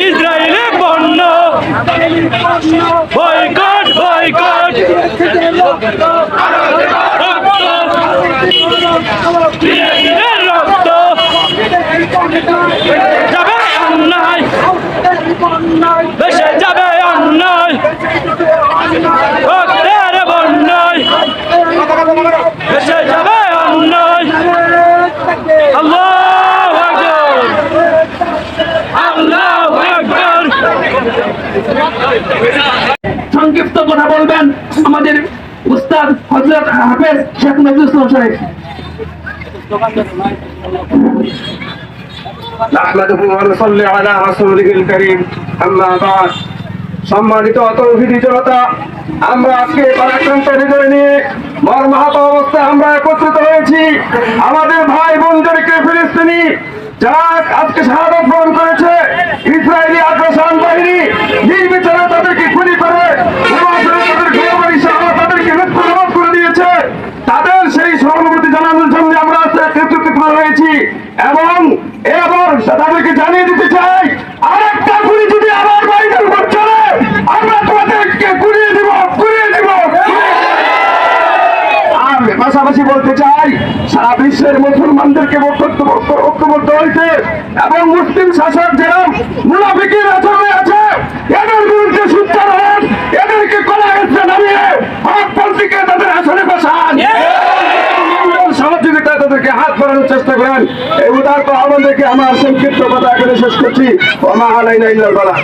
ইসরায়েলে পণ্য boycott boycott রক্ত যাবে অন্যায় দেশে যাবে অন্যায় রক্তের বন্যায় দেশে যাবে অন্যায় আল্লাহু আকবার আল্লাহু আকবার। সংক্ষিপ্ত কথা বলবেন আমাদের উস্তাদ হযরত হাফেজ শেখ নজরুল ইসলাম সাহেব। نحمده ونصلي على رسوله الكريم أما بعد। সম্মানিত তৌহিদি জনতা, আমরা আজকে পরাক্রান্ত হৃদয় নিয়ে মর্মাহত অবস্থায় আমরা একত্রিত হয়েছি। আমাদের ভাই বোনদেরকে ফিলিস্তিনি যারা আজকে শাহাদাত বরণ করেছে, ইসরায়েলি আগ্রাসন বাহিনী নির্বিচারে তাদেরকে খুনি করে তাদের ঘরবাড়ি সহ তাদেরকে মৃত্যুবরণ করে দিয়েছে। তাদের সেই সহানুভূতি জানানোর জন্য আমরা আজকে একত্রিত হয়েছি এবং এবার তাদেরকে জানিয়ে দিতে চাই, আরেকটা গুলি যদি আমার বাড়িতে উপর চলে আমরা তোমাদেরকে গুলিয়ে দিব, গুলিয়ে দিব। আর পাশাপাশি বলতে চাই, সারা বিশ্বের মুসলমানদেরকে ঐক্যবদ্ধ হয়েছে এবং মুসলিম শাসক যারা মুনাফিকের আচরণে আছে এদের বিরুদ্ধে সোচ্চার হন, এদেরকে কলা গাছে নামিয়ে হকপন্থীকে তাদের আসনে বসান, সহযোগিতা তাদেরকে হাত বাড়ানোর চেষ্টা করেন। এই উদারত আমাদেরকে আমার সংক্ষিপ্ত কথা এখানে শেষ করছি। ওমা আলাইনা ইল্লাল বালাগ।